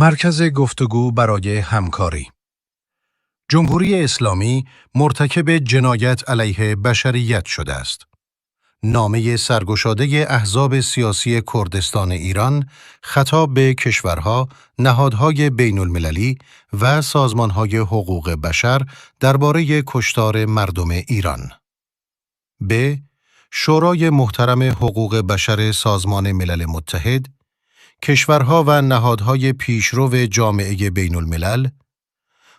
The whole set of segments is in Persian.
مرکز گفتگو برای همکاری. جمهوری اسلامی مرتکب جنایت علیه بشریت شده است. نامه سرگشاده احزاب سیاسی کردستان ایران خطاب به کشورها، نهادهای بین المللی و سازمانهای حقوق بشر درباره کشتار مردم ایران. ب. شورای محترم حقوق بشر سازمان ملل متحد، کشورها و نهادهای پیشرو جامعه بین الملل،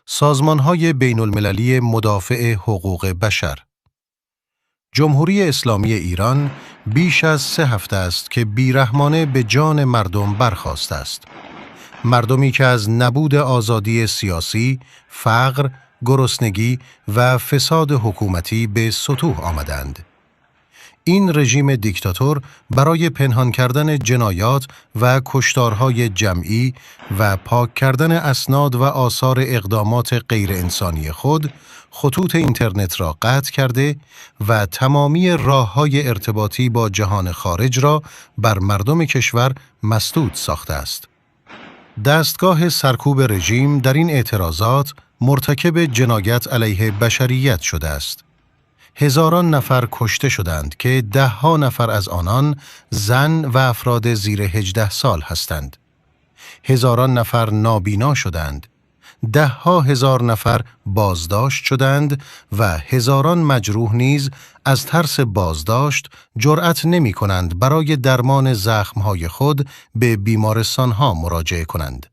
سازمانهای بین المللی مدافع حقوق بشر. جمهوری اسلامی ایران بیش از 3 هفته است که بیرحمانه به جان مردم برخاسته است. مردمی که از نبود آزادی سیاسی، فقر، گرسنگی و فساد حکومتی به سطوح آمدند. این رژیم دیکتاتور برای پنهان کردن جنایات و کشتارهای جمعی و پاک کردن اسناد و آثار اقدامات غیر انسانی خود، خطوط اینترنت را قطع کرده و تمامی راه‌های ارتباطی با جهان خارج را بر مردم کشور مسدود ساخته است. دستگاه سرکوب رژیم در این اعتراضات مرتکب جنایت علیه بشریت شده است. هزاران نفر کشته شدند که 10 نفر از آنان زن و افراد زیر 18 سال هستند. هزاران نفر نابینا شدند. 10 هزار نفر بازداشت شدند و هزاران مجروح نیز از ترس بازداشت جرأت نمی کنند برای درمان زخمهای خود به بیمارستانها مراجعه کنند.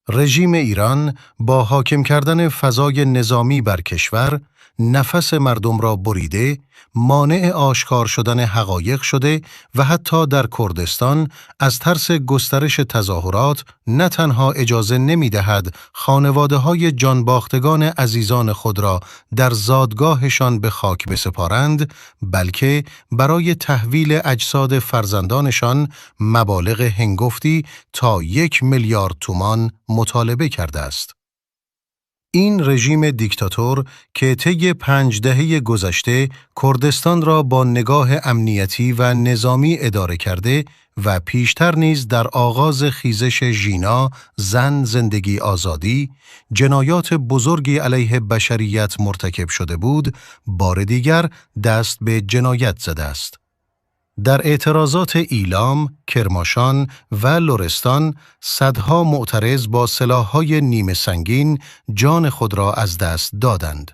رژیم ایران با حاکم کردن فضای نظامی بر کشور، نفس مردم را بریده، مانع آشکار شدن حقایق شده و حتی در کردستان از ترس گسترش تظاهرات نه تنها اجازه نمی دهد خانواده‌های جانباختگان عزیزان خود را در زادگاهشان به خاک بسپارند، بلکه برای تحویل اجساد فرزندانشان مبالغ هنگفتی تا 1 میلیارد تومان مطالبه کرده است. این رژیم دیکتاتور که طی 5 دهه گذشته کردستان را با نگاه امنیتی و نظامی اداره کرده و پیشتر نیز در آغاز خیزش ژینا، زن، زندگی، آزادی، جنایات بزرگی علیه بشریت مرتکب شده بود، بار دیگر دست به جنایت زده است. در اعتراضات ایلام، کرماشان و لرستان، صدها معترض با سلاح‌های نیمه سنگین جان خود را از دست دادند.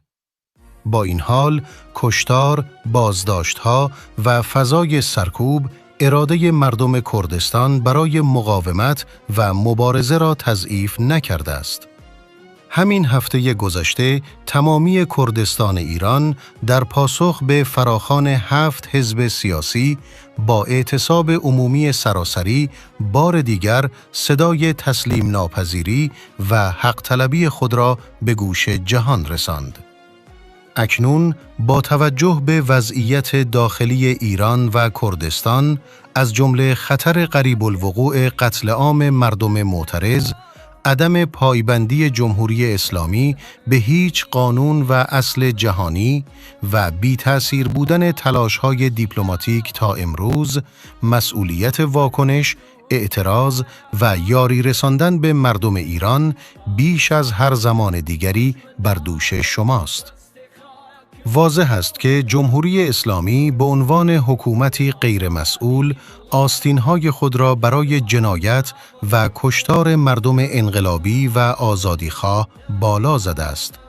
با این حال، کشتار، بازداشت‌ها و فضای سرکوب، اراده مردم کردستان برای مقاومت و مبارزه را تضعیف نکرده است. همین هفته گذشته تمامی کردستان ایران در پاسخ به فراخوان 7 حزب سیاسی با اعتصاب عمومی سراسری بار دیگر صدای تسلیم ناپذیری و حق طلبی خود را به گوش جهان رساند. اکنون با توجه به وضعیت داخلی ایران و کردستان از جمله خطر قریب الوقوع قتل عام مردم معترض، عدم پایبندی جمهوری اسلامی به هیچ قانون و اصل جهانی و بی تأثیر بودن تلاش‌های دیپلماتیک تا امروز، مسئولیت واکنش، اعتراض و یاری رساندن به مردم ایران بیش از هر زمان دیگری بر دوش شماست. واضح است که جمهوری اسلامی به عنوان حکومتی غیر مسئول آستین‌های خود را برای جنایت و کشتار مردم انقلابی و آزادیخواه بالا زده است.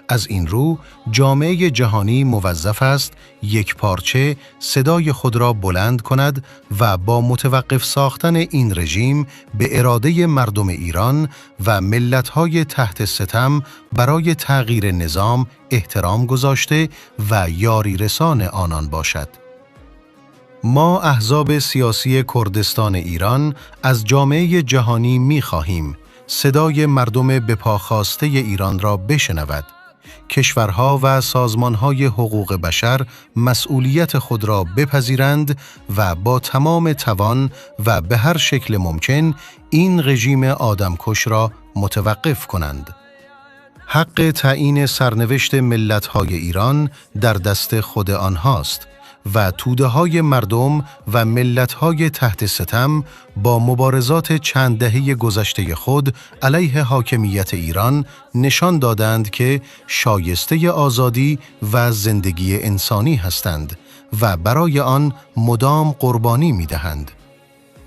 از این رو جامعه جهانی موظف است یکپارچه صدای خود را بلند کند و با متوقف ساختن این رژیم به اراده مردم ایران و ملت‌های تحت ستم برای تغییر نظام احترام گذاشته و یاری رسان آنان باشد. ما احزاب سیاسی کردستان ایران از جامعه جهانی می‌خواهیم صدای مردم به پا خاسته ایران را بشنود. کشورها و سازمانهای حقوق بشر مسئولیت خود را بپذیرند و با تمام توان و به هر شکل ممکن این رژیم آدمکش را متوقف کنند. حق تعیین سرنوشت ملت‌های ایران در دست خود آنهاست و توده‌های مردم و ملت‌های تحت ستم با مبارزات چند دهه گذشته خود علیه حاکمیت ایران نشان دادند که شایسته آزادی و زندگی انسانی هستند و برای آن مدام قربانی می‌دهند.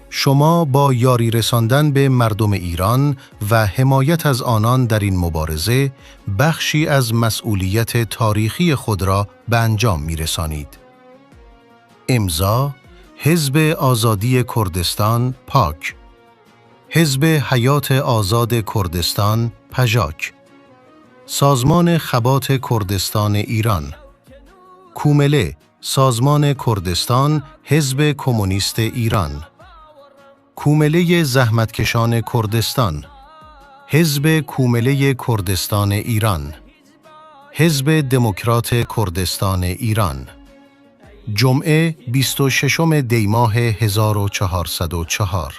شما با یاری رساندن به مردم ایران و حمایت از آنان در این مبارزه بخشی از مسئولیت تاریخی خود را به انجام می‌رسانید. امضا حزب آزادی کردستان پاک، حزب حیات آزاد کردستان پژاک، سازمان خبات کردستان ایران، کومله سازمان کردستان حزب کمونیست ایران، کومله زحمتکشان کردستان، حزب کومله کردستان ایران، حزب دموکرات کردستان ایران. جمعه 26 دی ماه 1404.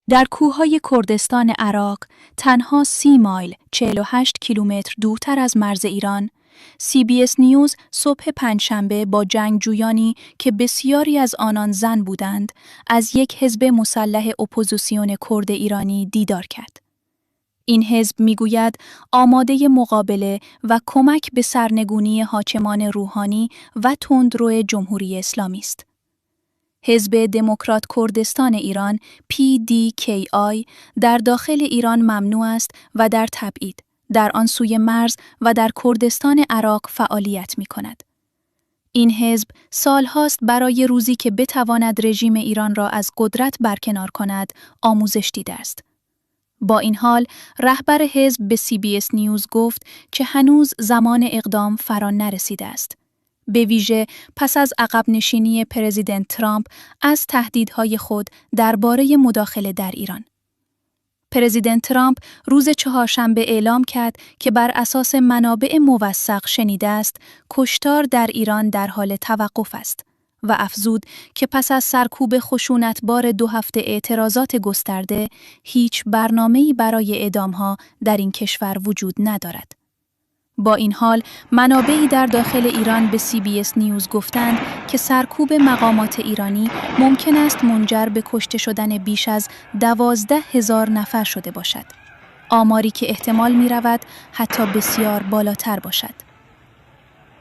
در کوههای کردستان عراق تنها 30 مایل 48 کیلومتر دورتر از مرز ایران، CBS نیوز صبح پنجشنبه با جنگجویانی که بسیاری از آنان زن بودند، از یک حزب مسلح اپوزیسیون کرد ایرانی دیدار کرد. این حزب میگوید آماده مقابله و کمک به سرنگونی حاکمان روحانی و تندرو جمهوری اسلامی است. حزب دموکرات کردستان ایران PDKI در داخل ایران ممنوع است و در تبعید، در آن سوی مرز و در کردستان عراق فعالیت می کند. این حزب سالهاست برای روزی که بتواند رژیم ایران را از قدرت برکنار کند آموزش دیده است. با این حال، رهبر حزب به CBS نیوز گفت که هنوز زمان اقدام فرا نرسیده است. به ویژه پس از عقب نشینی پرزیدنت ترامپ از تهدیدهای خود درباره مداخله در ایران. پرزیدنت ترامپ روز چهارشنبه اعلام کرد که بر اساس منابع موثق شنیده است کشتار در ایران در حال توقف است و افزود که پس از سرکوب خشونتبار 2 هفته اعتراضات گسترده هیچ برنامه‌ای برای اعدام‌ها در این کشور وجود ندارد. با این حال، منابعی در داخل ایران به CBS نیوز گفتند که سرکوب مقامات ایرانی ممکن است منجر به کشته شدن بیش از 12,000 نفر شده باشد. آماری که احتمال می رود حتی بسیار بالاتر باشد.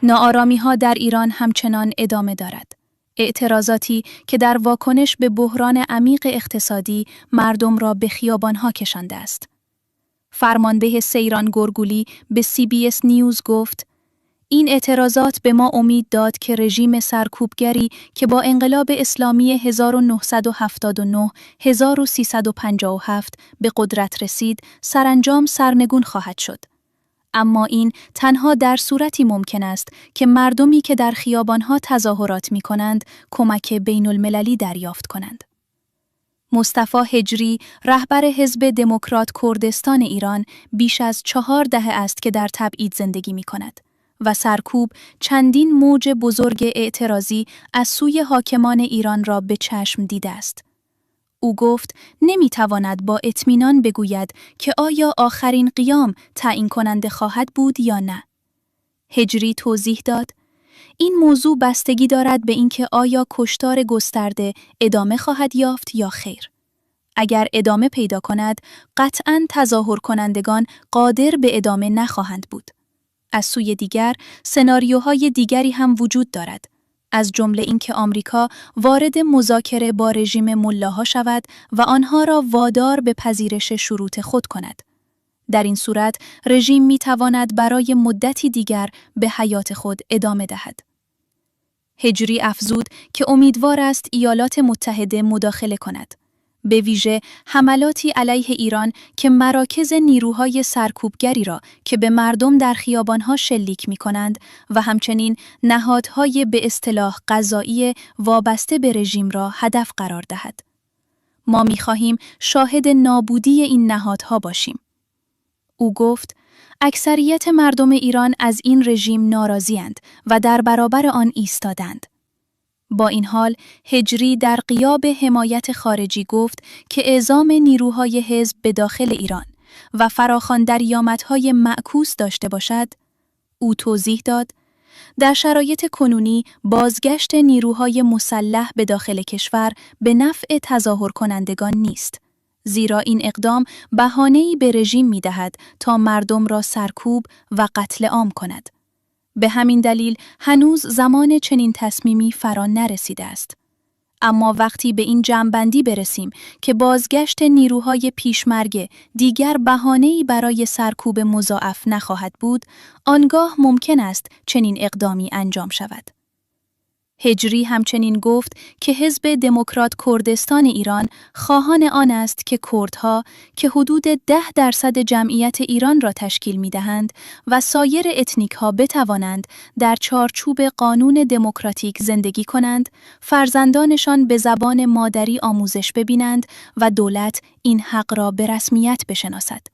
ناآرامی‌ها در ایران همچنان ادامه دارد. اعتراضاتی که در واکنش به بحران عمیق اقتصادی مردم را به خیابان‌ها کشانده است. فرمانده سیران گرگولی به CBS نیوز گفت: این اعتراضات به ما امید داد که رژیم سرکوبگری که با انقلاب اسلامی 1979-1357 به قدرت رسید، سرانجام سرنگون خواهد شد. اما این تنها در صورتی ممکن است که مردمی که در خیابانها تظاهرات می کنند، کمک بین المللی دریافت کنند. مصطفی هجری، رهبر حزب دموکرات کردستان ایران، بیش از 4 دهه است که در تبعید زندگی می کند و سرکوب چندین موج بزرگ اعتراضی از سوی حاکمان ایران را به چشم دیده است. او گفت نمی‌تواند با اطمینان بگوید که آیا آخرین قیام تعیین کننده خواهد بود یا نه. هجری توضیح داد: این موضوع بستگی دارد به اینکه آیا کشتار گسترده ادامه خواهد یافت یا خیر. اگر ادامه پیدا کند، قطعاً تظاهر کنندگان قادر به ادامه نخواهند بود. از سوی دیگر، سناریوهای دیگری هم وجود دارد. از جمله اینکه آمریکا وارد مذاکره با رژیم ملاها شود و آنها را وادار به پذیرش شروط خود کند. در این صورت، رژیم می‌تواند برای مدتی دیگر به حیات خود ادامه دهد. هجری افزود که امیدوار است ایالات متحده مداخله کند. به ویژه حملاتی علیه ایران که مراکز نیروهای سرکوبگری را که به مردم در خیابانها شلیک می‌کنند و همچنین نهادهای به اصطلاح قضایی وابسته به رژیم را هدف قرار دهد. ما می‌خواهیم شاهد نابودی این نهادها باشیم. او گفت: اکثریت مردم ایران از این رژیم ناراضی‌اند و در برابر آن ایستادند. با این حال، هجری در غیاب حمایت خارجی گفت که اعزام نیروهای حزب به داخل ایران و فراخوان درآمدهای معکوس داشته باشد. او توضیح داد: در شرایط کنونی بازگشت نیروهای مسلح به داخل کشور به نفع تظاهر کنندگان نیست. زیرا این اقدام بهانه‌ای به رژیم می‌دهد تا مردم را سرکوب و قتل عام کند. به همین دلیل هنوز زمان چنین تصمیمی فرا نرسیده است. اما وقتی به این جمع‌بندی برسیم که بازگشت نیروهای پیشمرگ دیگر بهانه‌ای برای سرکوب مضاعف نخواهد بود، آنگاه ممکن است چنین اقدامی انجام شود. هجری همچنین گفت که حزب دموکرات کردستان ایران خواهان آن است که کردها که حدود 10% جمعیت ایران را تشکیل می‌دهند و سایر اتنیک‌ها بتوانند در چارچوب قانون دموکراتیک زندگی کنند، فرزندانشان به زبان مادری آموزش ببینند و دولت این حق را به رسمیت بشناسد.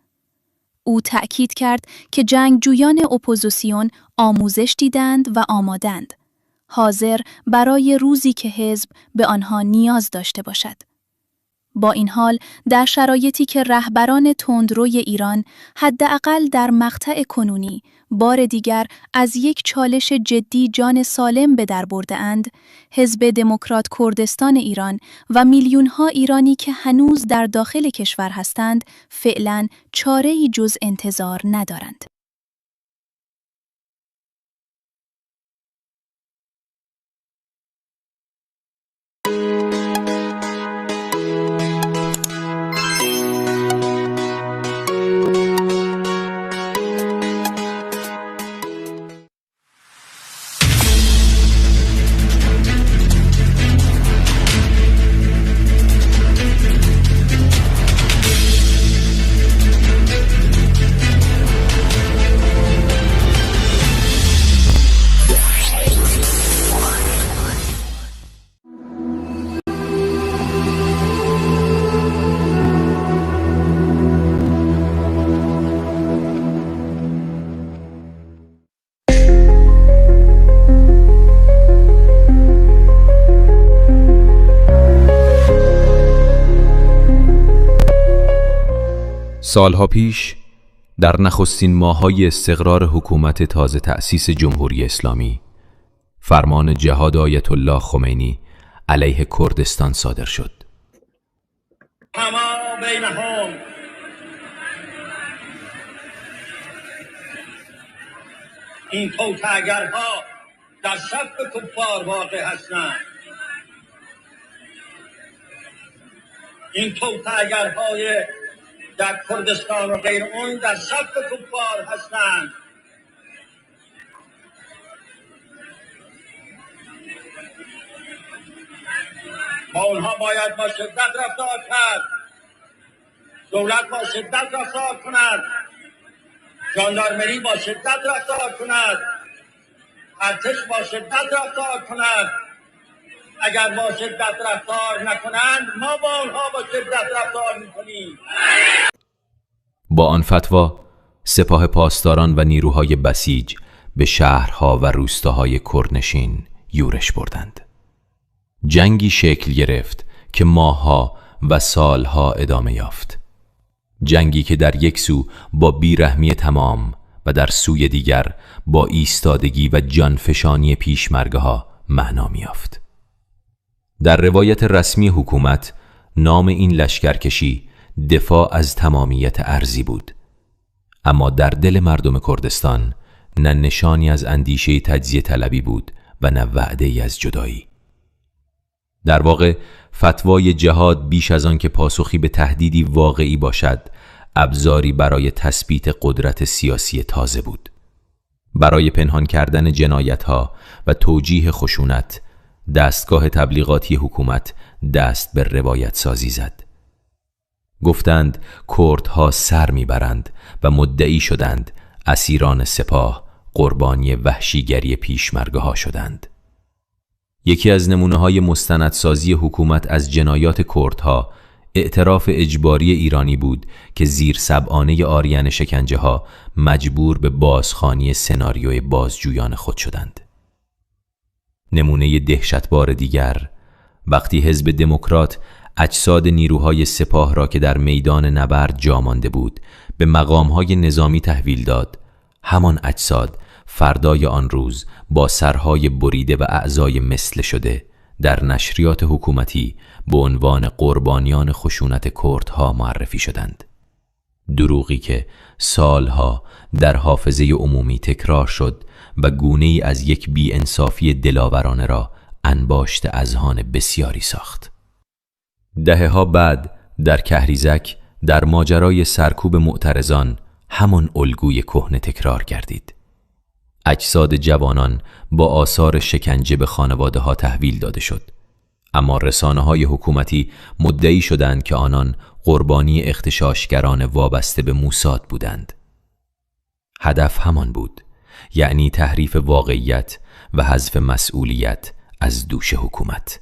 او تأکید کرد که جنگجویان اپوزیسیون آموزش دیدند و آمادند، حاضر برای روزی که حزب به آنها نیاز داشته باشد. با این حال، در شرایطی که رهبران تندروی ایران حداقل در مقطع کنونی بار دیگر از یک چالش جدی جان سالم به در برده‌اند، حزب دموکرات کردستان ایران و میلیون‌ها ایرانی که هنوز در داخل کشور هستند، فعلاً چاره‌ای جز انتظار ندارند. سالها پیش در نخستین ماه‌های استقرار حکومت تازه تأسیس جمهوری اسلامی، فرمان جهاد آیت الله خمینی علیه کردستان صادر شد. اما بینهم این توطئه‌گرها در صف کفار واقع هستند. این توطئه‌گرهای در کردستان و غیر اون در صف کفار هستند. با اونها باید با شدت رفتار کرد. دولت با شدت رفتار کند، ژاندارمری با شدت رفتار کند، ارتش با شدت رفتار کند. اگر با شدت رفتار نکنند، ما با اونها با شدت رفتار میکنیم. با آن فتوا سپاه پاسداران و نیروهای بسیج به شهرها و روستاهای کردنشین یورش بردند. جنگی شکل گرفت که ماهها و سالها ادامه یافت. جنگی که در یک سو با بیرحمی تمام و در سوی دیگر با ایستادگی و جانفشانی پیشمرگه‌ها معنا می‌یافت. در روایت رسمی حکومت نام این لشکرکشی دفاع از تمامیت ارضی بود، اما در دل مردم کردستان نه نشانی از اندیشه تجزیه طلبی بود و نه وعده‌ای از جدایی. در واقع فتوای جهاد بیش از آن که پاسخی به تهدیدی واقعی باشد، ابزاری برای تثبیت قدرت سیاسی تازه بود. برای پنهان کردن جنایت‌ها و توجیه خشونت، دستگاه تبلیغاتی حکومت دست به روایت سازی زد. گفتند کردها سر میبرند و مدعی شدند اسیران سپاه قربانی وحشیگری پیشمرگه‌ها شدند. یکی از نمونه‌های مستندسازی حکومت از جنایات کردها اعتراف اجباری ایرانی بود که زیر سبعانه آریان شکنجه‌ها مجبور به بازخوانی سناریوی بازجویان خود شدند. نمونه دهشتبار دیگر، وقتی حزب دموکرات اجساد نیروهای سپاه را که در میدان نبرد جا مانده بود به مقامهای نظامی تحویل داد، همان اجساد فردای آن روز با سرهای بریده و اعضای مثل شده در نشریات حکومتی به عنوان قربانیان خشونت کردها معرفی شدند. دروغی که سالها در حافظه عمومی تکرار شد و گونه‌ای از یک بی‌انصافی دلاورانه را انباشت اذهان بسیاری ساخت. دهه‌ها بعد در کهریزک در ماجرای سرکوب معترضان همان الگوی کهنه تکرار گردید. اجساد جوانان با آثار شکنجه به خانواده‌ها تحویل داده شد، اما رسانه‌های حکومتی مدعی شدند که آنان قربانی اغتشاشگران وابسته به موساد بودند. هدف همان بود، یعنی تحریف واقعیت و حذف مسئولیت از دوش حکومت.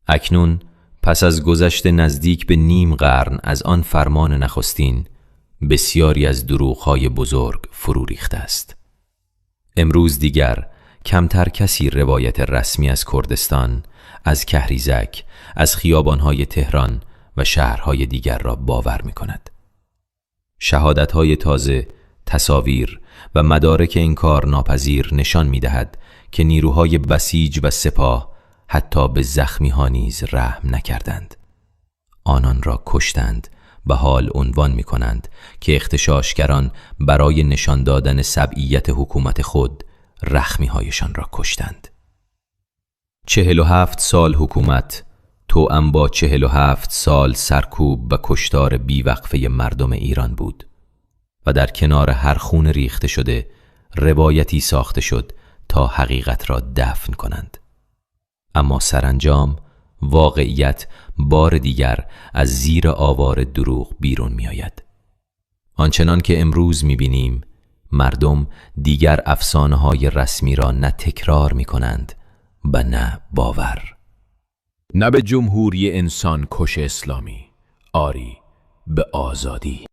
اکنون پس از گذشت نزدیک به نیم قرن از آن فرمان نخستین، بسیاری از دروغ‌های بزرگ فرو ریخته است. امروز دیگر کمتر کسی روایت رسمی از کردستان، از کهریزک، از خیابان‌های تهران و شهرهای دیگر را باور می‌کند. شهادت‌های تازه، تصاویر و مدارک انکار ناپذیر نشان می‌دهد که نیروهای بسیج و سپاه حتی به زخمی‌ها نیز رحم نکردند. آنان را کشتند و حال عنوان می‌کنند که اغتشاشگران برای نشان دادن سبعیت حکومت خود رخمی‌هایشان را کشتند. 47 سال حکومت توأم با 47 سال سرکوب و کشتار بیوقفه مردم ایران بود و در کنار هر خون ریخته شده روایتی ساخته شد تا حقیقت را دفن کنند. اما سرانجام واقعیت بار دیگر از زیر آوار دروغ بیرون می آید. آنچنان که امروز می بینیم، مردم دیگر افسانه‌های رسمی را نه تکرار می کنند و نه باور. نه به جمهوری انسان کش اسلامی، آری به آزادی.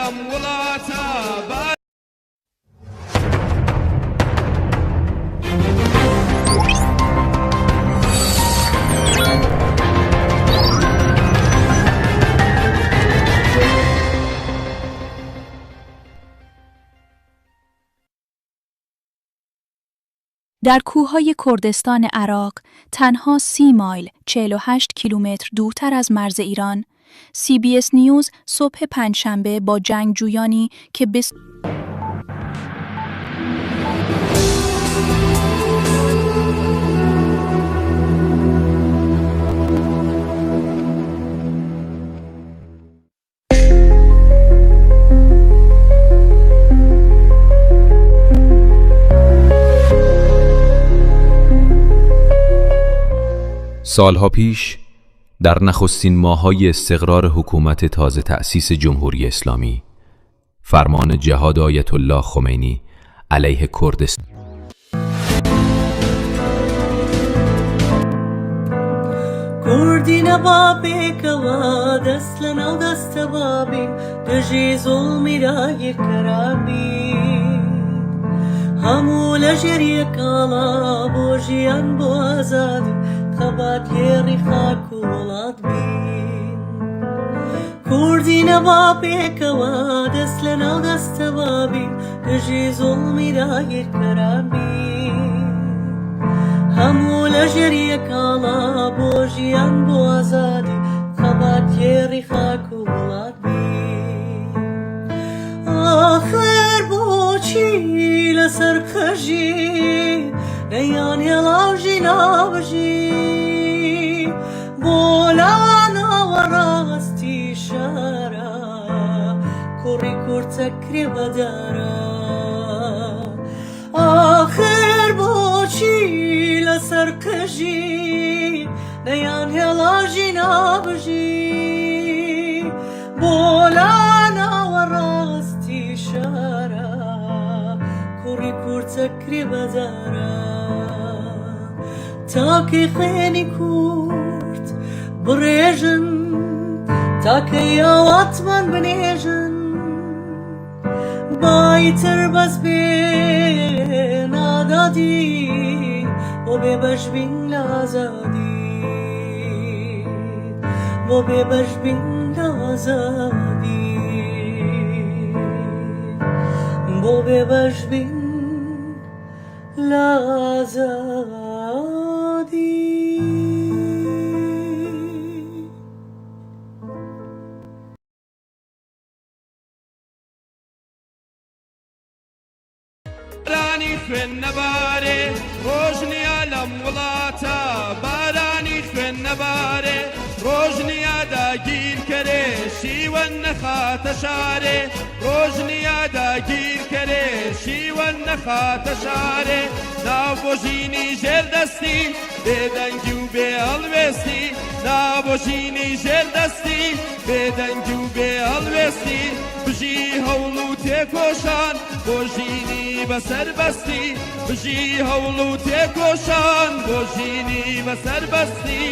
لەم وڵاتە در کوههای کردستان عراق تنها 30 مایل 48 کیلومتر دورتر از مرز ایران، CBS نیوز صبح پنجشنبه با جنگجویانی که به سالها پیش در نخستین ماه‌های استقرار حکومت تازه تأسیس جمهوری اسلامی، فرمان جهاد آیت الله خمینی علیه کردستان کردی نبابێکەوە دەست لە ناو دەستە بابین دژی زوڵمی رای کەرابی هەموو لە ژێریە کاڵا بۆ ژیان بۆ ئازادی خەبات هێڕی خاک و وڵات بین کوردی نەبابێکەوە دەست لە ناو دەستە بابین دژی زوڵمی رای کەرابی هەموو لە ژێریە کاڵا بۆ ژیان بۆ ئازادی خەبات هێڕی خاک و وڵات بین ئاخر بۆچی لەسەر خەژی نەیان هێڵاوژی ناوژی بۆ لاوانەوە ڕاستی شارە کوڕی کورد چەکرێ بەدارە ئاخر بۆچی لەسەر قژی نەیان هێڵاژی نابژی بۆ لاناوە ڕاستی شارە کوڕی کورد چەکرێ بەدارە تاکەی خوێنی کورد بڕێژن تاکەی ئاواتمان بنێژن بایتر بەس بێ نادادی بۆ بێبەش بین لە ئازادی بۆ بێبەش بین لە ئازادی بۆ بێبەش بین لە ئازادی بارانی خوێن نەبارێ ڕۆژ نییە لەم وڵاتە بارانی خوێن نەبارێ ڕۆژ نییە داگیرکەرێ شیوەن نەخاتە شارێ ڕۆژ نییە داگیرکەرێ شیوەن نەخاتە شارێ ناو بۆ ژینی ژێردەستی بێدەنگی و بێ هەڵوێستی ناو بۆ ژینی ژێردەستی بێدەنگی و بێ هەڵوێستی بژی هەوڵ و تێکۆشان بۆ ژینی بەسەر بەستی بژی هەوڵ و تێکۆشان بۆ ژینی بەسەر بەستی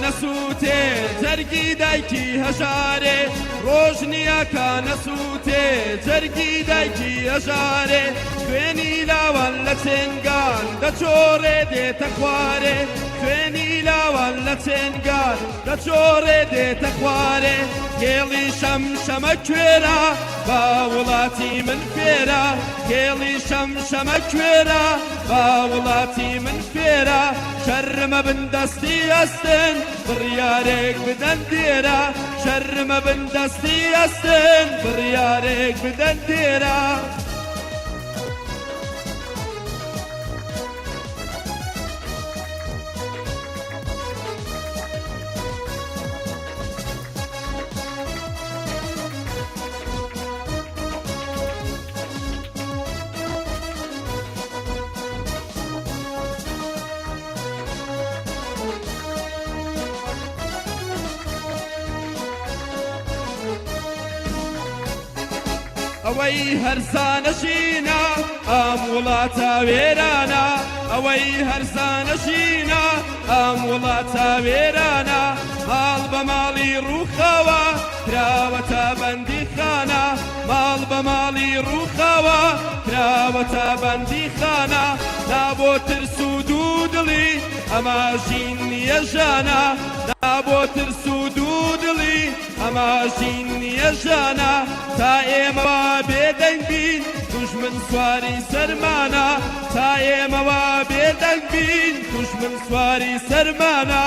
نەسووتێ جەرگی دایکی هەژارێ ڕۆژ نییە کە نەسووتێ جەرگی دایکی هەژارێ خوێنی لاوان لە چێنگان دەچۆڕێ دێتە خوارێ خوێنی لاوان لە چێنگان دەچۆڕێ دێتە خوارێ کێڵی شەمشەمە کوێرە با وڵاتی من فێرە کێڵی شەمشەمە کوێرە با وڵاتی من فێرە شەرمە بندەستی ئەستن بڕیارێک بدەن دێرە شەرمە بندەستی ئەستن بڕیارێک بدەن دێرە ئەوەی هەرزانەشینە ئەم وڵاتە وێرانە ئەوەی هەرزانەشینە ئەم وڵاتە وێرانە ماڵ بە ماڵی ڕووخەوە کراوەتە بەندی خانە ماڵ بە ماڵی ڕووخەوە کراوەتە بەندی خانە نابۆ ترس و دوودڵی ئەمە ژین نییە ژانە نابۆ ترس و دوودڵی ئەمە ژین نییە ژانە تا ئێمەوە بێدەنگ بین دوژمن سواری سەرمانە تا ئێمەوە بێدەنگ بین دوژمن سواری سەرمانە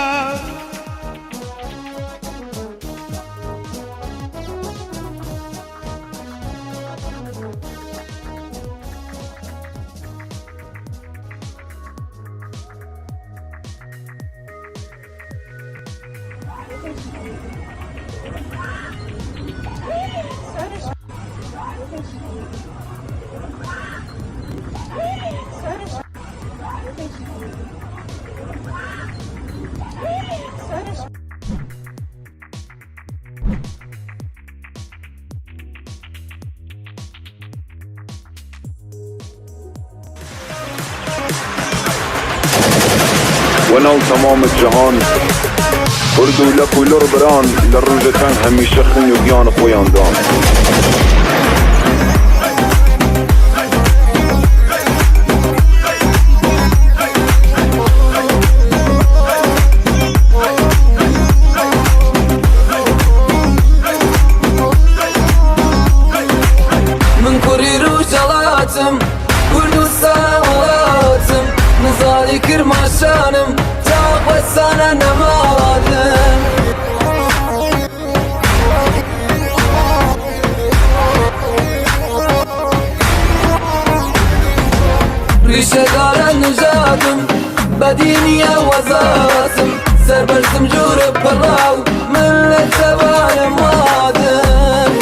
ونال تمام جهان اردو لک و لر بران لروجتن همیشه خن و گیان خویاندان من کوری رو جلاتم کردو ساواتم نزالی کرماشانم تاق وسانه نمادم ریشه داره نجاتم بدینی وزاتم سر برزم جور پلاو من لتوان مادم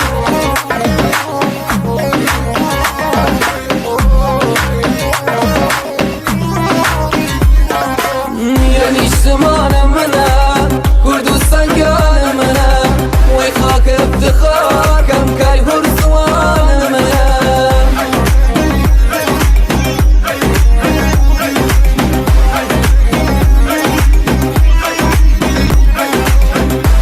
یعنی شمان منه کردستان گان منه وی خاک افتخار کم کای هرزوان منه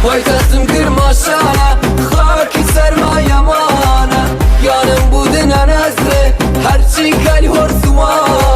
وی تسم کرماشانه خاکی سرمایه مانه یانم بودن نزده هرچی کای هرزوانه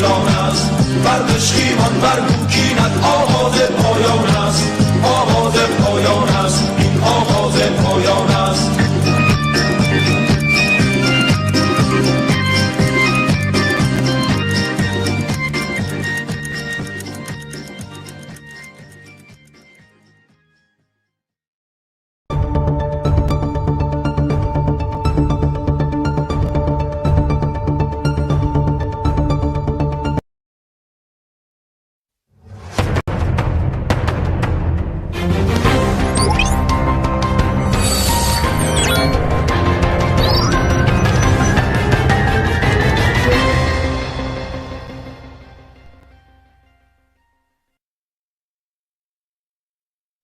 ایران است، بردشکیمان برگوکینت آغاز پایان است، آغاز پایان است، این آغاز پایان است.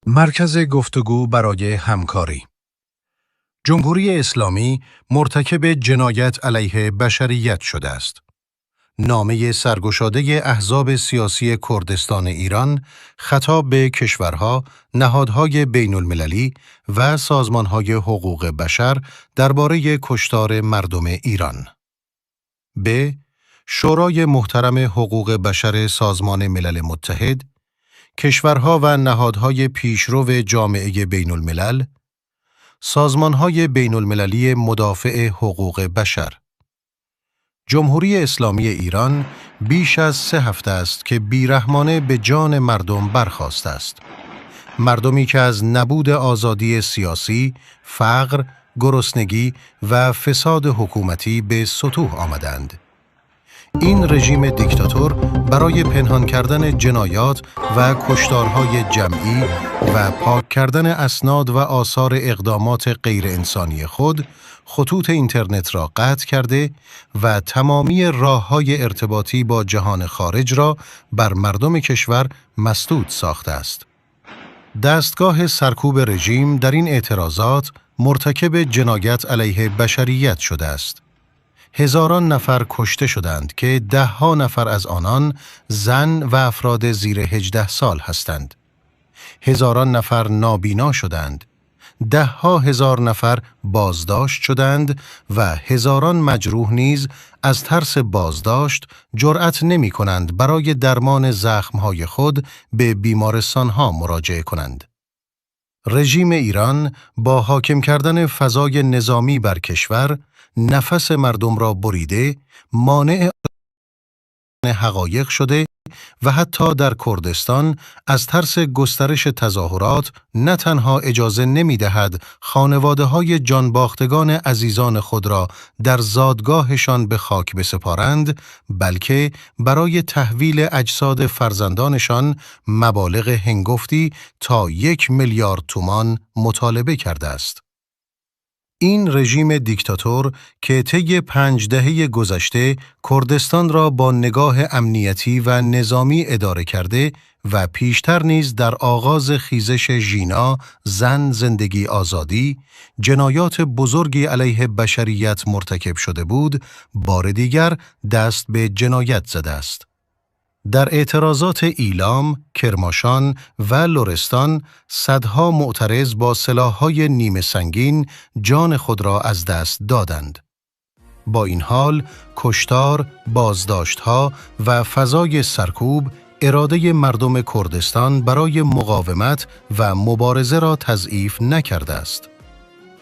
مرکز گفتگو برای همکاری. جمهوری اسلامی مرتکب جنایت علیه بشریت شده است. نامه سرگشاده احزاب سیاسی کردستان ایران خطاب به کشورها، نهادهای بین المللی و سازمانهای حقوق بشر درباره کشتار مردم ایران. ب. شورای محترم حقوق بشر سازمان ملل متحد، کشورها و نهادهای پیشرو جامعه بین الملل، سازمانهای بین المللی مدافع حقوق بشر. جمهوری اسلامی ایران بیش از 3 هفته است که بیرحمانه به جان مردم برخاسته است. مردمی که از نبود آزادی سیاسی، فقر، گرسنگی و فساد حکومتی به سطوح آمدند. این رژیم دیکتاتور برای پنهان کردن جنایات و کشتارهای جمعی و پاک کردن اسناد و آثار اقدامات غیر انسانی خود، خطوط اینترنت را قطع کرده و تمامی راه‌های ارتباطی با جهان خارج را بر مردم کشور مسدود ساخته است. دستگاه سرکوب رژیم در این اعتراضات مرتکب جنایت علیه بشریت شده است. هزاران نفر کشته شدند که 10 نفر از آنان زن و افراد زیر 18 سال هستند. هزاران نفر نابینا شدند. 10,000 نفر بازداشت شدند و هزاران مجروح نیز از ترس بازداشت جرأت نمی کنند برای درمان زخمهای خود به بیمارستانها مراجعه کنند. رژیم ایران با حاکم کردن فضای نظامی بر کشور، نفس مردم را بریده، مانع حقایق شده و حتی در کردستان از ترس گسترش تظاهرات نه تنها اجازه نمی دهد خانواده‌های جانباختگان عزیزان خود را در زادگاهشان به خاک بسپارند، بلکه برای تحویل اجساد فرزندانشان مبالغ هنگفتی تا 1 میلیارد تومان مطالبه کرده است. این رژیم دیکتاتور که طی 5 دهه گذشته کردستان را با نگاه امنیتی و نظامی اداره کرده و پیشتر نیز در آغاز خیزش ژینا، زن، زندگی، آزادی، جنایات بزرگی علیه بشریت مرتکب شده بود، بار دیگر دست به جنایت زده است. در اعتراضات ایلام، کرماشان و لرستان، صدها معترض با سلاح‌های نیمه سنگین جان خود را از دست دادند. با این حال، کشتار، بازداشت‌ها و فضای سرکوب، اراده مردم کردستان برای مقاومت و مبارزه را تضعیف نکرده است.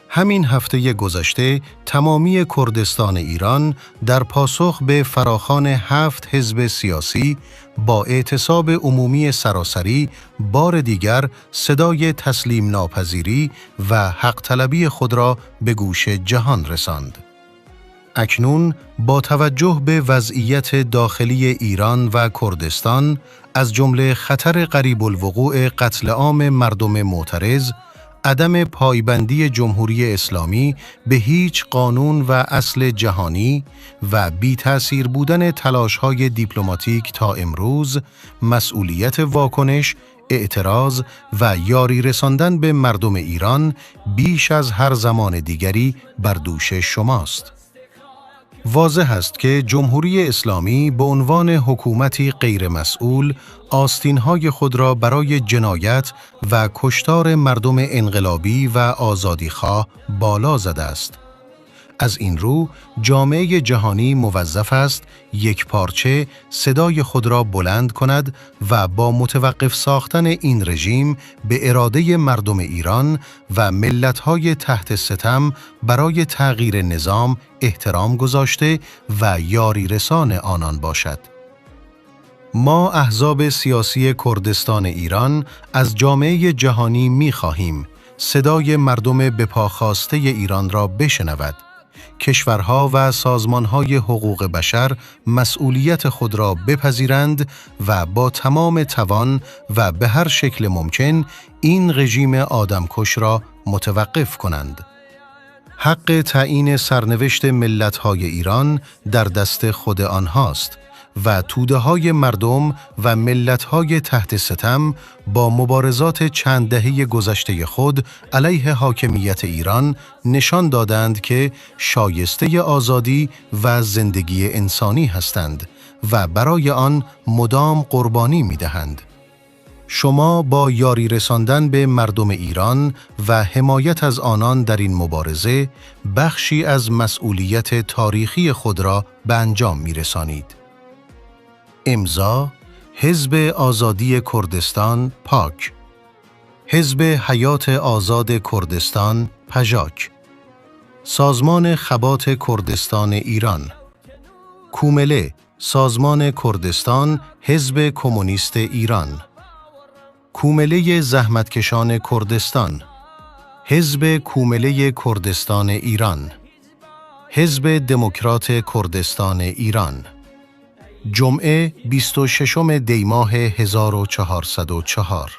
همین هفته گذشته تمامی کردستان ایران در پاسخ به فراخوان 7 حزب سیاسی با اعتصاب عمومی سراسری بار دیگر صدای تسلیم ناپذیری و حق طلبی خود را به گوش جهان رساند. اکنون با توجه به وضعیت داخلی ایران و کردستان از جمله خطر قریب الوقوع قتل عام مردم معترض، عدم پایبندی جمهوری اسلامی به هیچ قانون و اصل جهانی و بی تأثیر بودن تلاش‌های دیپلماتیک تا امروز، مسئولیت واکنش، اعتراض و یاری رساندن به مردم ایران بیش از هر زمان دیگری بر دوش شماست. واضح است که جمهوری اسلامی به عنوان حکومتی غیرمسئول آستین‌های خود را برای جنایت و کشتار مردم انقلابی و آزادیخواه بالا زده است. از این رو جامعه جهانی موظف است یک پارچه صدای خود را بلند کند و با متوقف ساختن این رژیم به اراده مردم ایران و ملت‌های تحت ستم برای تغییر نظام احترام گذاشته و یاری رسان آنان باشد. ما احزاب سیاسی کردستان ایران از جامعه جهانی می‌خواهیم صدای مردم به پا خاسته ایران را بشنود. کشورها و سازمانهای حقوق بشر مسئولیت خود را بپذیرند و با تمام توان و به هر شکل ممکن این رژیم آدمکش را متوقف کنند. حق تعیین سرنوشت ملت‌های ایران در دست خود آنهاست و توده‌های مردم و ملت‌های تحت ستم با مبارزات چند دهه گذشته خود علیه حاکمیت ایران نشان دادند که شایسته آزادی و زندگی انسانی هستند و برای آن مدام قربانی می‌دهند. شما با یاری رساندن به مردم ایران و حمایت از آنان در این مبارزه بخشی از مسئولیت تاریخی خود را به انجام می‌رسانید. امضا حزب آزادی کردستان پاک، حزب حیات آزاد کردستان پژاک، سازمان خبات کردستان ایران، کومله سازمان کردستان حزب کمونیست ایران، کومله زحمتکشان کردستان، حزب کومله کردستان ایران، حزب دموکرات کردستان ایران. جمعه 26 دی ماه 1404.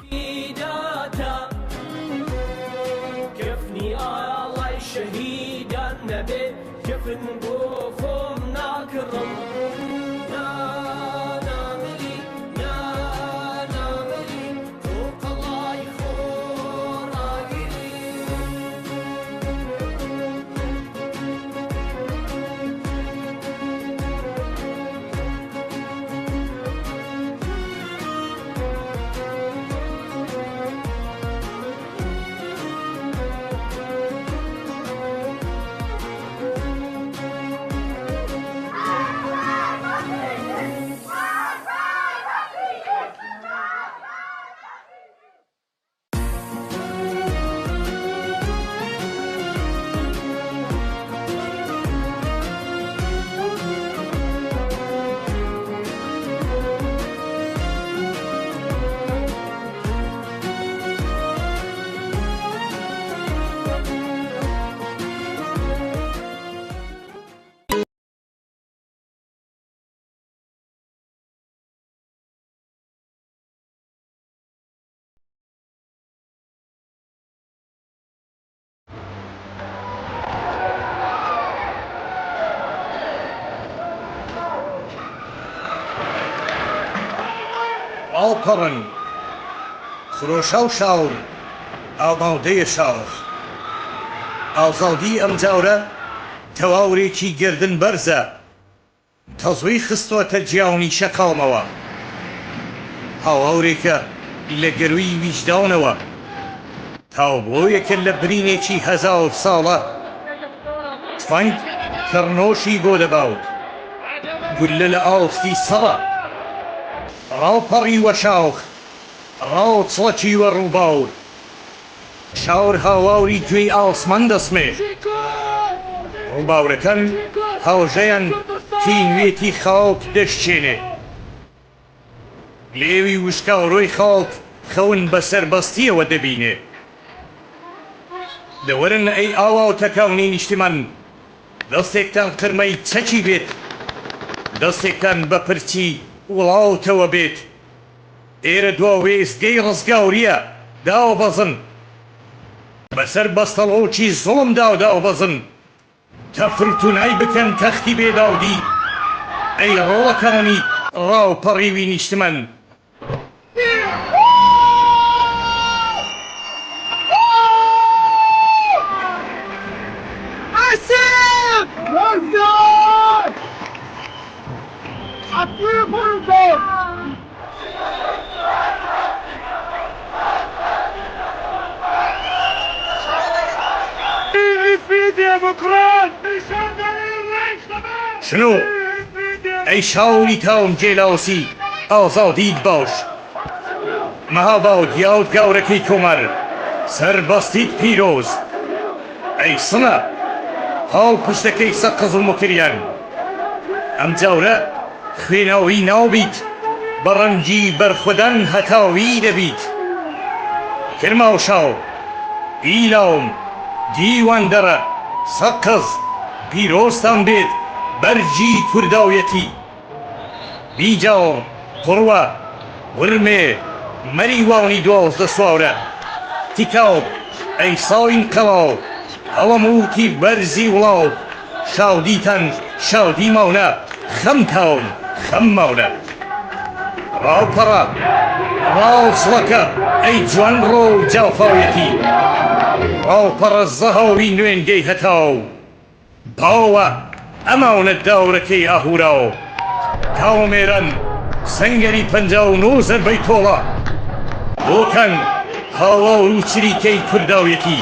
آپرن خروشاو شاور آماده شاور ئازادی ئەم جاورە تەواورێکی گردن بەرزە تەزوی خستوەتە جیاوانی شەقاڵمەوە هاوهەورێکە لە گەروی ویجدانەوە تاوبڵۆیەکە لە برینێکی هەزار ساڵە تفەنگ کڕنۆشی بۆ دەباوت گولە لە ئاوستی سەڵە ڕاوپەڕی وە شاوخ ڕاوچڵەکی وە ڕووباور شاور هاواوری گوێی ئاسمان دەسمێ ڕووباورەکان هاوژەیان تینوێتی خاک دەشچێنێ لێوی وشکاڕۆی خاک خەون بەسەر بەستیەوە دەبینێ دەوەرن ئەی ئاواوتەکانی نیشتمان دەستێکتان قرمەی چەکی بێت دەستێکتان بە پرچی وڵاوتەوە بێت ئێرە دوا وێستگەی ڕزگاوریە داوەبەزن بەسەر بەستەڵۆکی زوڵم داوەبەزن تەفرتونای بکەن تەختی بێداودی ئەی ڕۆڵەکانی ڕاوپەڕیوی نیشتمان في ديمقراط شنو ئەی شاوری تاوم جێلاوسی ئازادیت باش مەهاباو دیاوت گەورەکەی کۆمەر سەربەستیت پیرۆز ئەی سنە هاو پشتەکەی سە قزڵ مکریان ئەم جاورە خوێناوی ناوبیت بەڕەنگی بەرخودەن هەتاوی دەبیت کرما و شاو ئیلاوم دیوان دەرە سە قز پیرۆستان بێت بەرجی کورداویەتی بیجاوم قڕوە ورمێ مەریوانی دوازدە سوارە تیکاو ئەی ساوین قەڵاو هەوەموتی بەرزی وڵاو شاودیتەن شاودی ماونە خەم تاوم خەم ماونە ڕاوپەڕە ڕاوسڵەکە ئەی جوان ڕۆ و جافاویەتی ڕاوپەڕە زەهاوی نوێنگەی هەتاو باوە ئەماونە داورەکەی ئاهوراو کاومێرەن سەنگەری 59 زەربەی تۆڵە بۆکەن هاوڵ و چریکەی کورداویەتی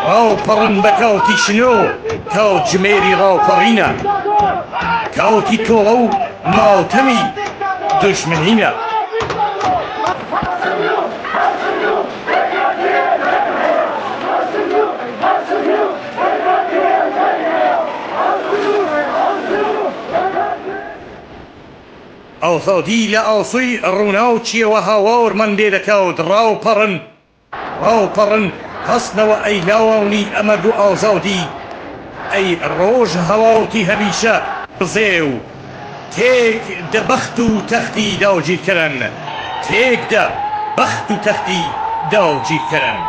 ڕاوپەڕن بە کاوتی شنۆ کاو جمێری ڕاوپەڕینە کاوتی تۆڵە و ماڵتەمی دژمنینە ئازادی لە ئاسووی ڕووناو چیەوە هاوار من لێ دەکەوت ڕاوپەڕن هەستنەوە ئەی لاوانی ئەمەد و ئازادی ئەی ڕۆژ هەواوتی هەمیشە بزێ و تێک دە بەخت و تەختی داوگیرکردن تێک دە بەخت و تەختی داوگیرکردن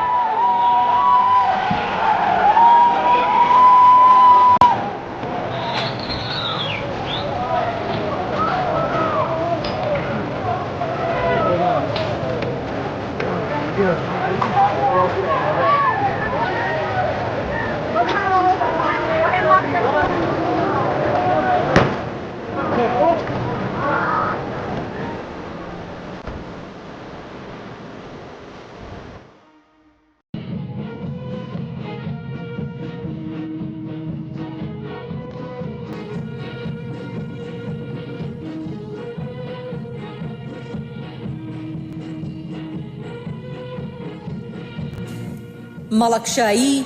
مەڵەکشایی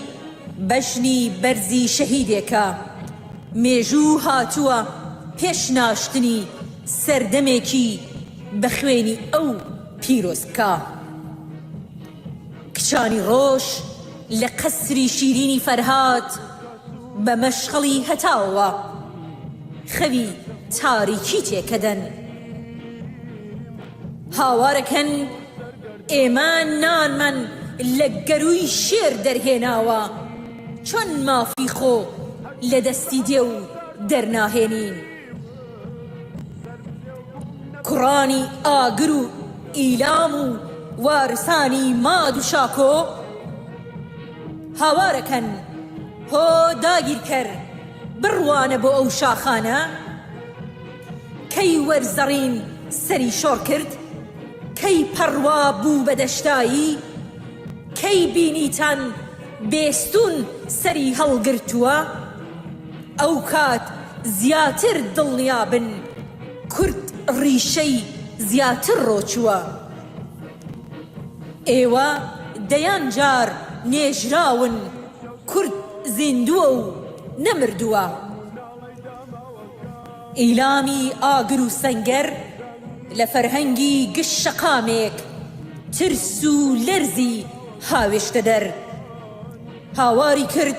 بەژنی بەرزی شەهیدێکە مێژوو هاتووە پێش ناشتنی سەردەمێکی بە خوێنی ئەو پیرۆزکە کچانی ڕۆژ لە قەسری شیرینی فەرهاد بە مەشخەڵی هەتاوە خەوی تاریکی تێکەدەن هاوارەکەن ئێمە نانمان لە گەروی شێر دەرهێناوە چۆن مافی خۆ لە دەستی دێ و دەرناهێنین کوڕانی ئاگر و ئیلام و وارسانی ماد و شاکۆ هاوارەکەن هۆ داگیرکەر بڕوانە بۆ ئەو شاخانە کەی وەرزەڕین سەری شۆڕ کرد کەی پەڕوا بوو بە دەشتایی کەی بینیتان بێستون سەری هەڵگرتووە ئەو کات زیاتر دڵنیابن کورد ڕیشەی زیاتر ڕۆچووە ئێوە دەیان جار نێژراون کورد زیندووە و نەمردووە ئیلامی ئاگر و سەنگەر لە فەرهەنگی گشت شەقامێک ترس و لەرزی هاوێشتە دەر هاواری کرد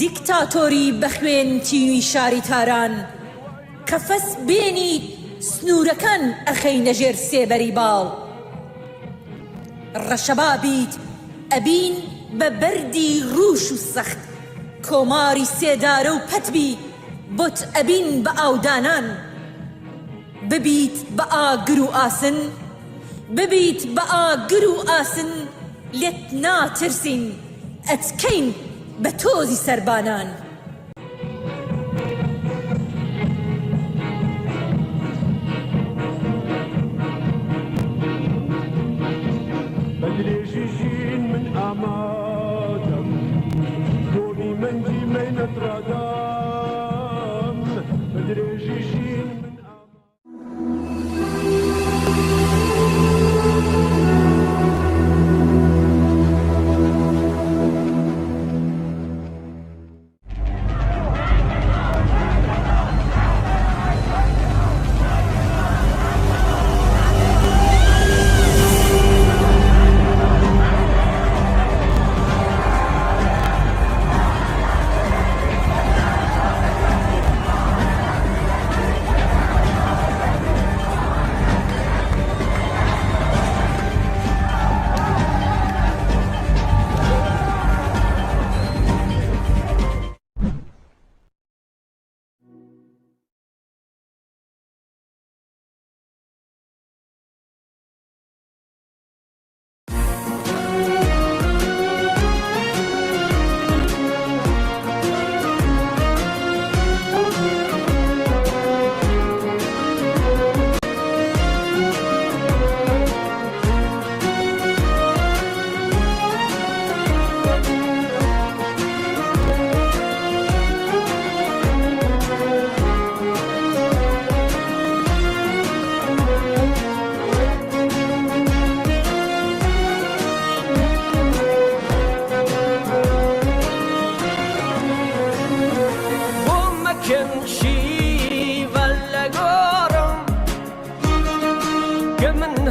دیکتاتۆری بەخوێن تیوی شاری تاران کە فەس بێنی سنوورەکان ئەخەینە ژێر سێبەری باڵ ڕەشەبابیت ئەبین بە بەردی ڕوش و سەخت کۆماری سێدارە و پەتبی بۆت ئەبین بە ئاودانان ببیت بە ئاگر و ئاسن ببیت بە ئاگر و ئاسن لێت ناترسین ئەتکەین بە تۆزی سەربانان بەدرێژی ژین من ئامادەم بۆنی مەنگی مەینەت ڕادا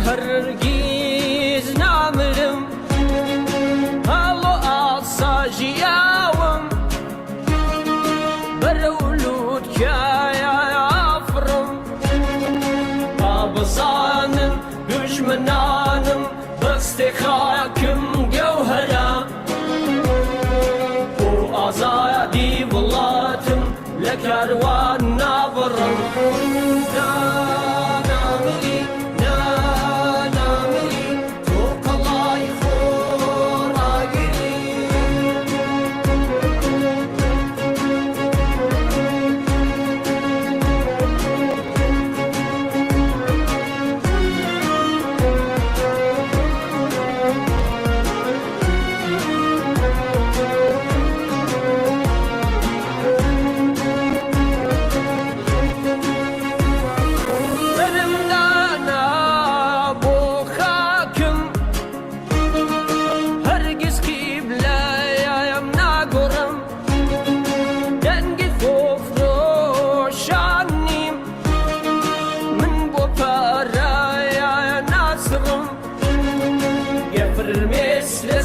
هەرگیز نامرم هەڵۆ ئاساژیاوم بەرەو لووتکایافڕم با بزانم دژمنانم بەستێ خاکم گەوهەرە بۆ ئازادی وڵاتم لە کاروان نابڕم نامری نامری تۆ قەڵای خۆڕاگری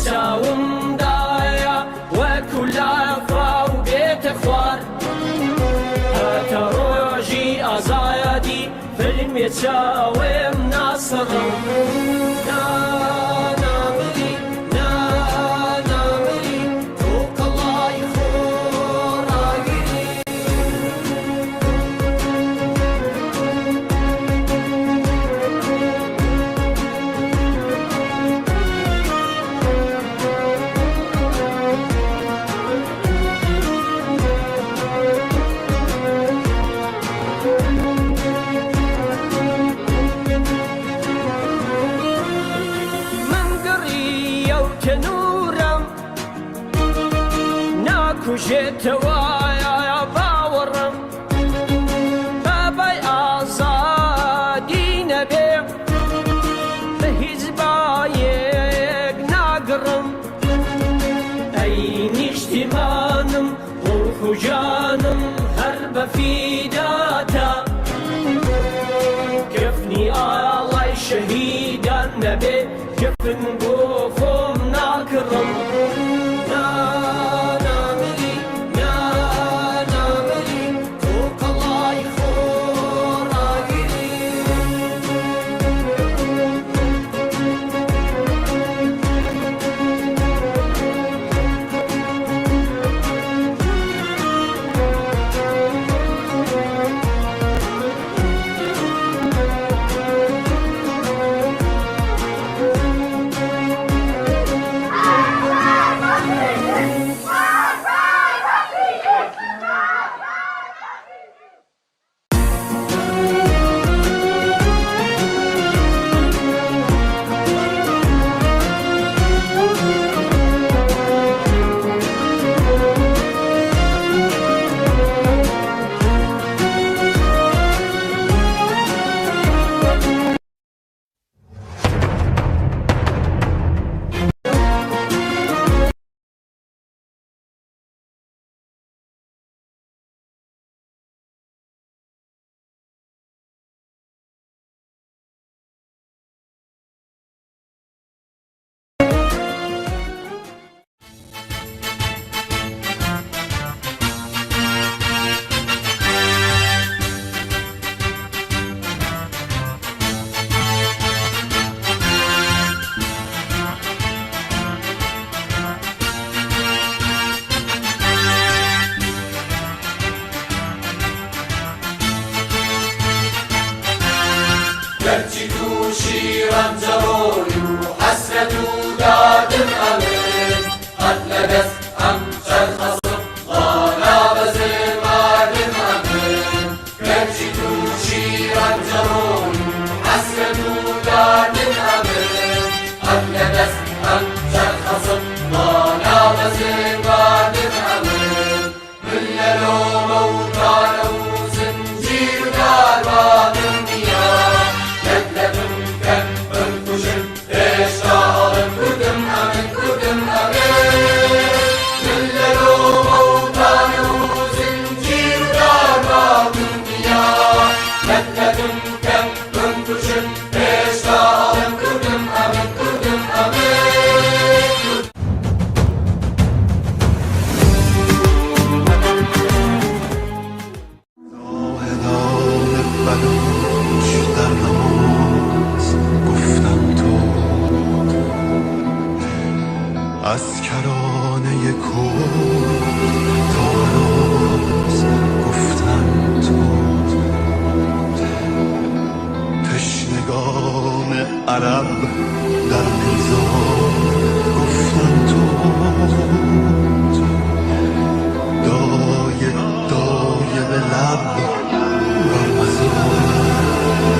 چاومدایە وەکو لافا و بێتە خوار هاتە ڕۆژی ئازایەتی فلمێ چاوێم ناسەڕم نامری نامری تۆ قەڵای خۆڕاگری کوژێتەوایە باوەڕم بابای ئازادی نەبێ بە هیچ بایەک ناگڕم ئەی نیشتیمانم ڕووخوجانم هەر بە فیداتە کەفنی ئاڵای شەهیدان نەبێ کەفن بۆ خۆم ناکڕم Kudum amin, خدوش در نماز گفتم تو از کرانه کن تا راز گفتم تو تشنگان عرب در نیزار گفتم تو دایه به لب بر مزار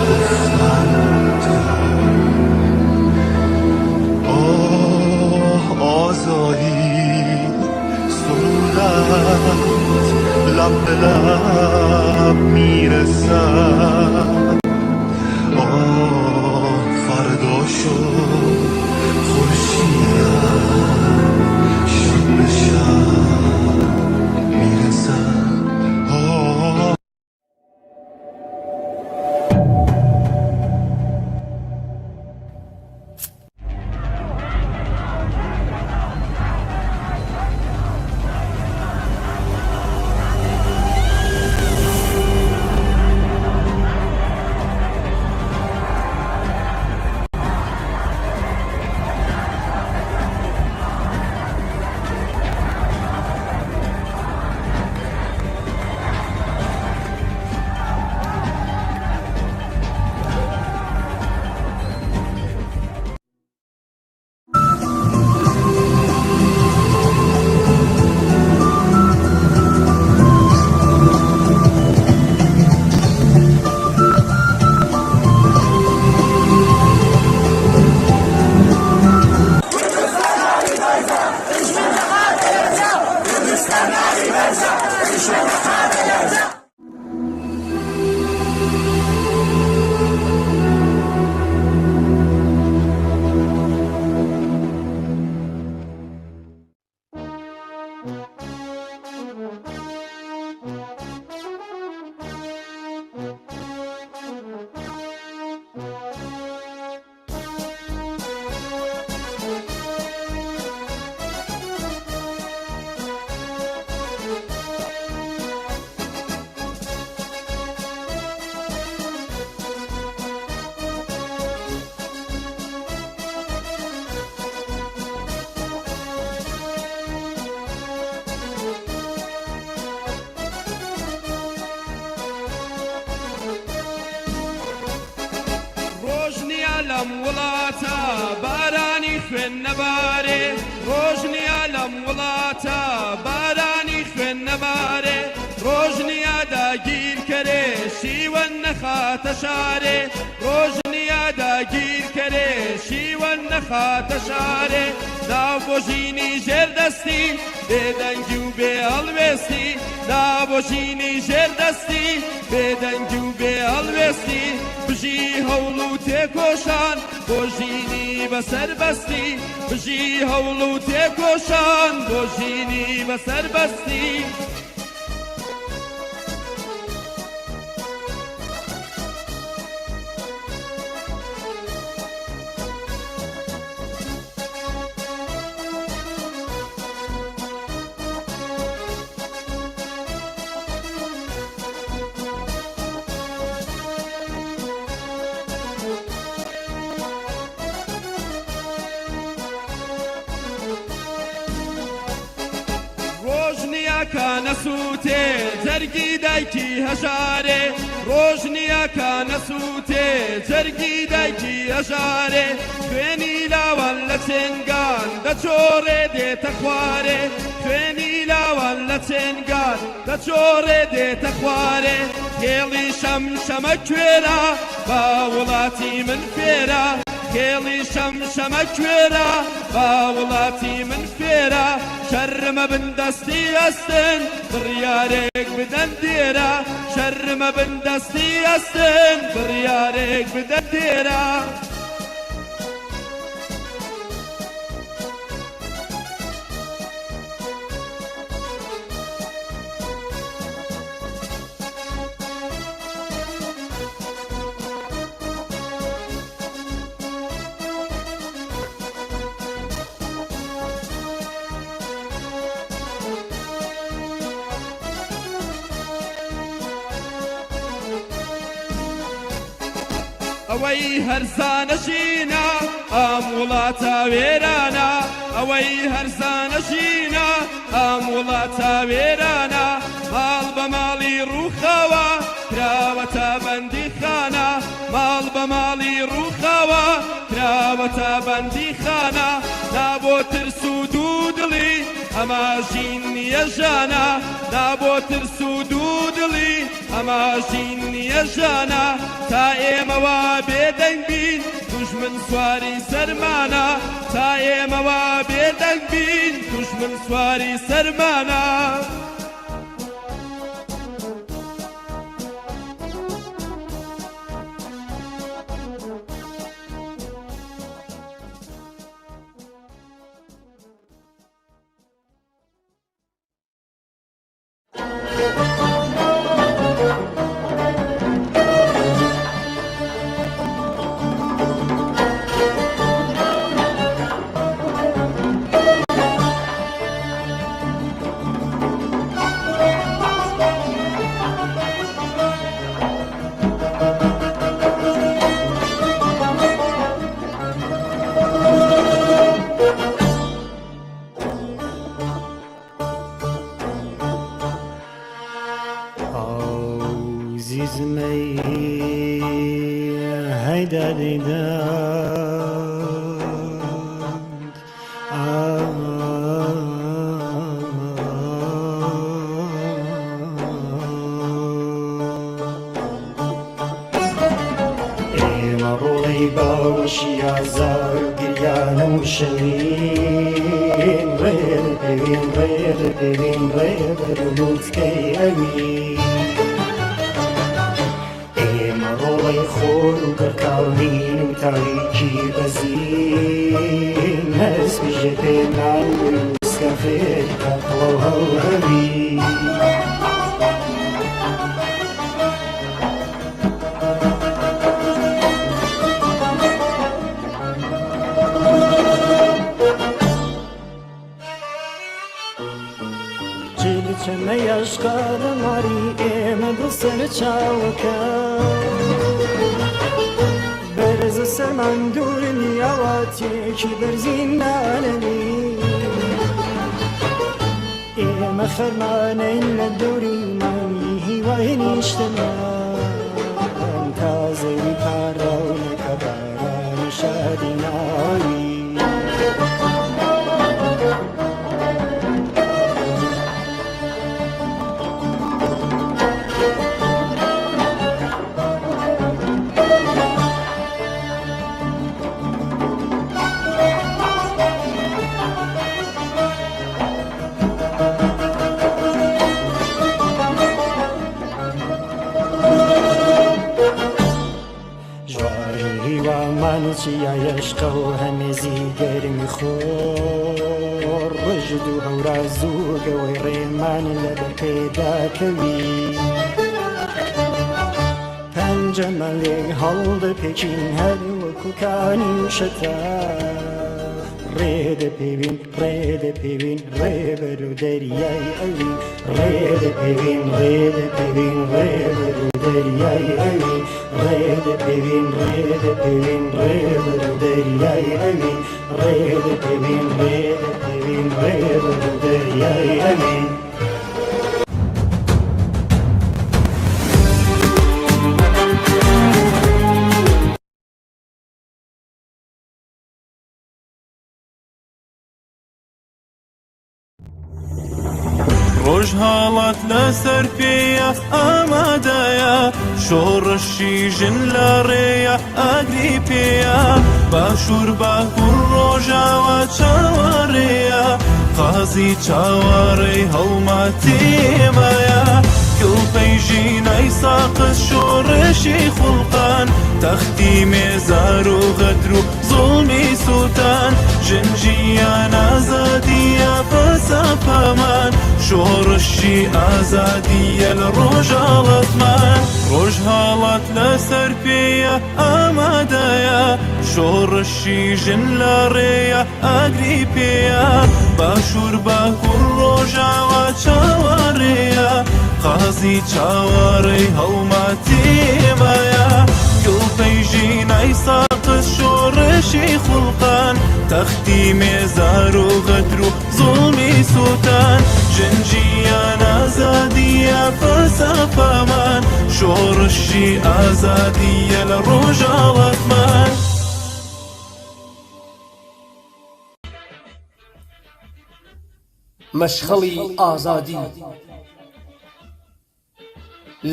گفتم تو آزادی صورت لب به لب میرسد فردا شد خورشیدم شب به شب میرسد لم وڵاتە بارانی خوێن نەبارێ ڕۆژنیا لەم وڵاتە بارانی خوێن نەبارێ ڕۆژنیا داگیرکەرێ شیوەن نەخاتە شارێ ڕۆژنیا داگیرکەرێ شیوەن نەخاتە شارێ ناو بۆ ژینی ژێردەستی بێدەنگی و بێ هەڵوێستی ناو بۆ ژینی ژێردەستی بێدەنگی و بێ هەڵوێستی بژی هەوڵ و تێکۆشان بۆ ژینی بەسەر بەستی بژی هەوڵ و تێکۆشان بۆ ژینی بەسەر بەستی کانە سووتێ جەرگی دایکی هەژارێ ڕۆژنیا کانە سووتێ جەرگی دایکی هەژارێ خوێنی لاوان لە چێنگان دەچۆڕێ دێتە خوارێ خوێنی لاوان لە چێنگان دەچۆڕێ دێتە خوارێ کێڵی شەم شەمە کوێرە با وڵاتی من فێرە کێڵی شەم شەمە کوێرە با وڵاتی من فێرە شەرمە بندەستی ئەستن بڕیارێک بدەن دێرە شەرمە بندەستی ئەستن بڕیارێک بدەن دێرە ئەوەی هەرزانەشینە ئەم وڵاتە وێرانە ئەوەی هەرزانەشینە ئەم وڵاتە وێرانە ماڵ بە ماڵی ڕووخاوە کراوەتە بەندی خانە ماڵ بە ماڵی ڕووخاوە کراوەتە بەندی خانە نابۆ ترس و دوودڵی ئەمە ژین نییە ژانە نابۆ ترس و دوودڵی ئەمە ژین نییە ژانە تا ئێمەوە بێدەنگ بین دوژمن سواری سەرمانە تا ئێمەوە بێدەنگ بین دوژمن سواری سەرمانە ڕۆژهاڵات لەسەر پێیە ئامادەیە شۆڕشی ژن لە ڕێیە ئاگری پێیە باشوور باکوور ڕۆژاوە چاوەڕێیە قازی چاوەڕێی هەڵماتێمەیە گڵپەیژی نای ساقس شۆڕشی خوڵقان تەختی مێزار و غەدر و زوڵمی سووتان ژنجیان ئازادیە بەسە پەمان شۆڕشی ئازادیە لە ڕۆژهاڵەتمان ڕۆژهاڵات لەسەر پێیە ئامادەیە شۆڕشی ژن لە ڕێیە ئاگری پێیە باشوور باکوور ڕۆژاوە چاوەڕێیە قازی چاوەڕێی هەڵماتێمەیە گڵپەیژی باشی خوڵقان تەختی مێزار و غەدر و زوڵمی سووتان ژنجیان ئازادیە فەلسەفەمان شۆڕشی ئازادیە لە ڕۆژاڵەتمان مەشخەڵی ئازادی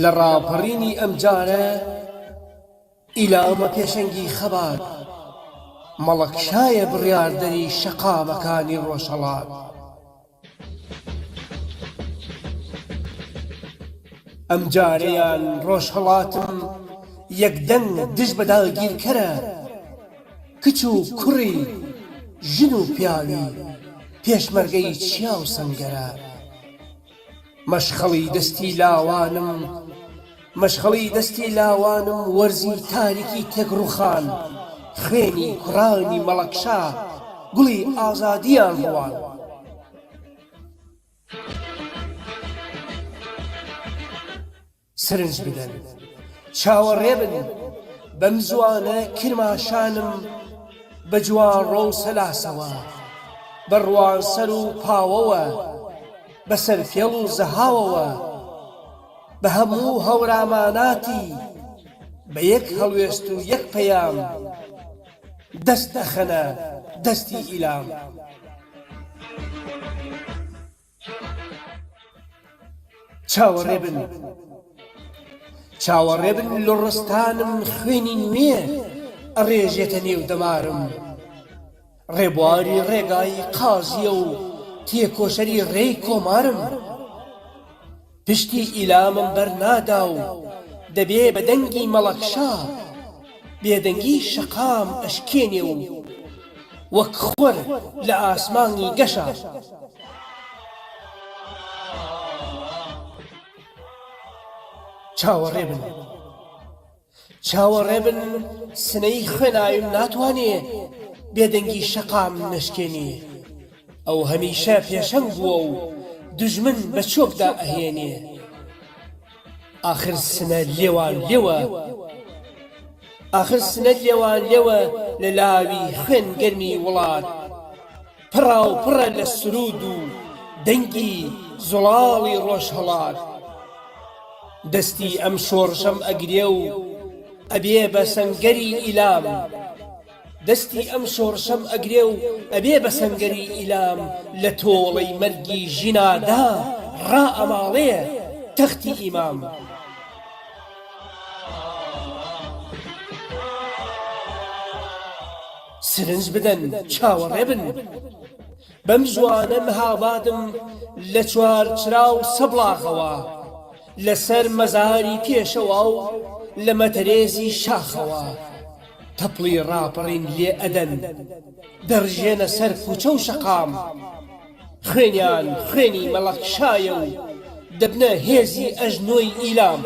لە ڕاپەڕینی ئەمجارە ئیلامە پێشەنگی خەبات مەڵەکشایە بڕیاردەری شەقامەکانی ڕۆژهەڵات ئەمجارەیان ڕۆژهەڵاتم یەکدەنگ دژ بە داگیرکەرە کچ و کوڕی ژن و پیاوی پێشمەرگەی چیا و سەنگەرە مەشخەڵی دەستی لاوانم وەرزی تاریکی تێگڕوخان خوێنی کوڕانی مەڵەکشا گوڵی ئازادیان بوان سرنج بدەن چاوەڕێ بن بەم زوانە کرماشانم بە جوان ڕۆ و سەلاسەوە بەڕوان سەر و پاوەوە بەسەر فێڵ و زەهاوەوە بە هەموو هەوراماناتی بە یەک هەڵوێست و یەک پەیام دەست دەخەنە دەستی ئیلام چاوەڕێ بن لە ڕستانم خوێنی نوێ ئەڕێژێتە نێو دەمارم ڕێبواری ڕێگای قازیە و تێکۆشەری ڕێی کۆمارم پشتی ئیلامم بەرنادا و دەبێ بە دەنگی مەڵەکشا بێدەنگی شەقام ئەشکێنێ و وەک خۆر لە ئاسمانی گەشە چاوەڕێ بن سنەی خوێناویم ناتوانێ بێدەنگی شەقام نەشکێنێ ئەو هەمیشە پێشەنگ بووە و دژمن بە چۆپدا ئەهێنێ ئاخر سنە لێوان لێوە لە لاوی خوێن گەرمی وڵات پڕا و پڕە لە سرود و دەنگی زوڵاڵی ڕۆژهەڵات دەستی ئەم شۆڕشەم ئەگرێ و ئەبێ بە سەنگەری ئیلام لە تۆڵەی مەرگی ژینادا ڕائەماڵێ تەختی ئیمام سرنج بدەن چاوەڕێ بن بەم زوانە مەهابادم لە چوار چرا و سەبڵاغەوە لەسەر مەزاری پێشەوە و لە مەتەرێزی شاخەوە تەپڵی ڕاپەڕین لێ ئەدەن دەڕژێنە سەر کوچە و شەقام خوێنیان خوێنی مەڵەکشایە و دەبنە هێزی ئەژنۆی ئیلام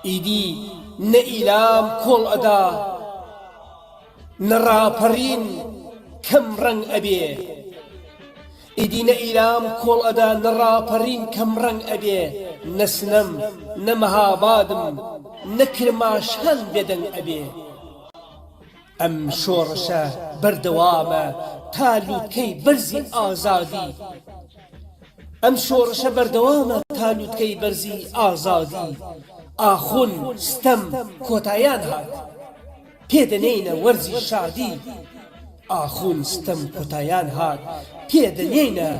ئیدی نە ئیلام کۆڵ ئەدا نە ڕاپەڕین کەم ڕەنگ ئەبێ کەم ڕەنگ ئەبێ نە سنەم نە مەهابادم نە کرماشان بێدەنگ ئەبێ ئەم شۆڕشە بەردەوامە تا لووتکەی بەرزی ئازادی ئاخون ستەم کۆتاییان هات پێدەنێینە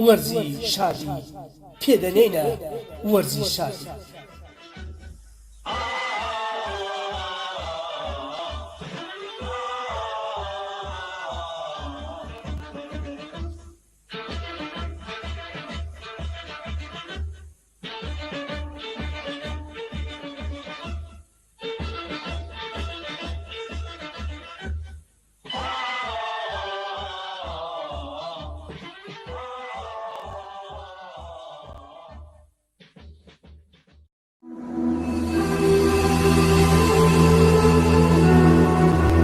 وەرزی شادی پێدەنێینە وەرزی شادی